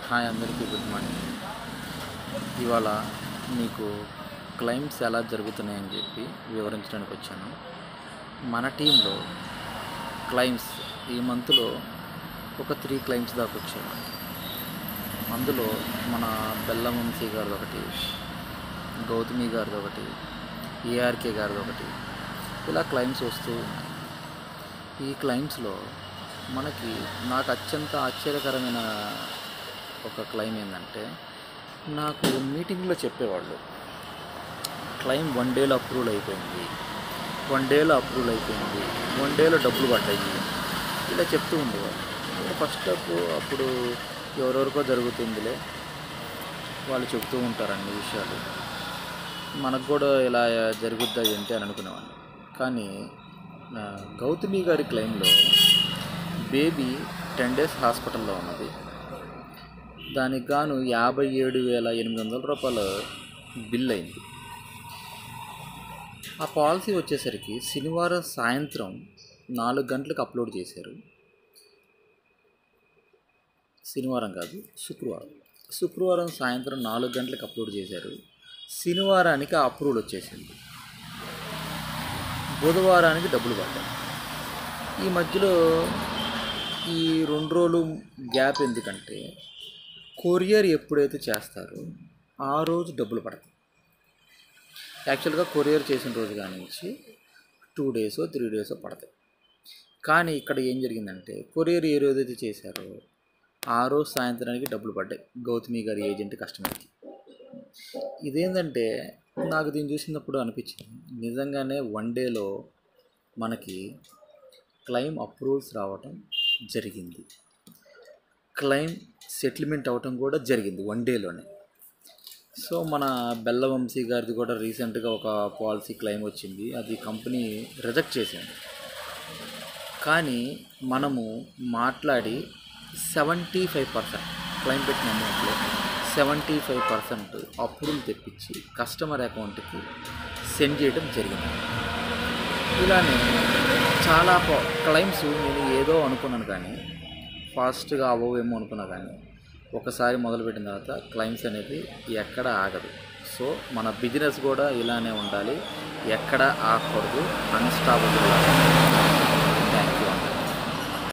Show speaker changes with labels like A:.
A: Hi అందరికీ good morning. ఇవాళ మీకు క్లైమ్స్ ఎలా జరుగుతున్నాయని చెప్పి వివరించడానికి వచ్చాను. మన టీంలో క్లైమ్స్ ఈ మంత్లో ఒక 3 క్లైమ్స్ దాకా వచ్చాయి. అందులో మన బెల్లం వంశీ గారిది ఒకటి, గౌతమి గారిది ఒకటి, ఏఆర్కే గారిది ఒకటి, ఇలా క్లైమ్స్ వస్తూ ఉన్నాయి. ఈ క్లైమ్స్లో నాకు అత్యంత ఆశ్చర్యకరమైన ఒక క్లైమ్ ఏంటంటే, నాకు మీటింగ్లో చెప్పేవాళ్ళు క్లైమ్ 1 డేలో అప్రూవల్ అయిపోయింది, 1 డేలో అప్రూవల్ అయిపోయింది, 1 డేలో డబ్బులు పడ్డాయి, ఇలా చెప్తూ ఉండేవాళ్ళు. ఫస్ట్ అప్పుడు ఎవరెవరికో జరుగుతుందిలే, వాళ్ళు చెప్తూ ఉంటారు అన్ని విషయాలు, మనకు కూడా ఇలా జరుగుద్దా ఏంటి అని అనుకునేవాడిని. కానీ గౌతమి గారి క్లైమ్లో బేబీ 10 డేస్ హాస్పిటల్లో ఉన్నది, దానికి గాను 57,800 రూపాయలు బిల్ అయింది. ఆ పాలసీ వచ్చేసరికి శనివారం సాయంత్రం 4 గంటలకు అప్లోడ్ చేశారు. శనివారం కాదు, శుక్రవారం సాయంత్రం 4 గంటలకు అప్లోడ్ చేశారు. శనివారానికి అప్రూవల్ వచ్చేసింది, బుధవారానికి డబ్బులు పడ్డాయి. ఈ మధ్యలో ఈ 2 రోజులు గ్యాప్ ఎందుకంటే, కొరియర్ ఎప్పుడైతే చేస్తారో ఆ రోజు డబ్బులు పడతాయి. యాక్చువల్గా కొరియర్ చేసిన రోజు నుంచి 2 డేసో 3 డేసో పడతాయి. కానీ ఇక్కడ ఏం జరిగిందంటే, కొరియర్ ఏ రోజైతే చేశారో ఆ రోజు సాయంత్రానికి డబ్బులు పడ్డాయి గౌతమి గారి ఏజెంట్ కస్టమర్కి. ఇదేంటంటే, నాకు దీన్ని చూసినప్పుడు అనిపించింది, నిజంగానే 1 డేలో మనకి క్లెయిమ్ అప్రూవల్స్ రావటం జరిగింది, క్లెయిమ్ సెటిల్మెంట్ అవటం కూడా జరిగింది 1 డేలోనే. సో మన బెల్లం వంశీ గారిది కూడా రీసెంట్గా ఒక పాలసీ క్లెయిమ్ వచ్చింది, అది కంపెనీ రిజెక్ట్ చేసింది. కానీ మనము మాట్లాడి 75% క్లెయిమ్ పెట్టిన అమౌంట్లో 75% అప్రూవల్ తెప్పించి కస్టమర్ అకౌంట్కి సెండ్ చేయడం జరిగింది. ఇలానే చాలా క్లెయిమ్స్ నేను ఏదో అనుకున్నాను, కానీ ఫాస్ట్గా అవ్వవేమో అనుకున్నా, కానీ ఒకసారి మొదలుపెట్టిన తర్వాత క్లెయిమ్స్ అనేది ఎక్కడ ఆగదు. సో మన బిజినెస్ కూడా ఇలానే ఉండాలి, ఎక్కడ ఆగకూడదు, అన్స్టాపబుల్.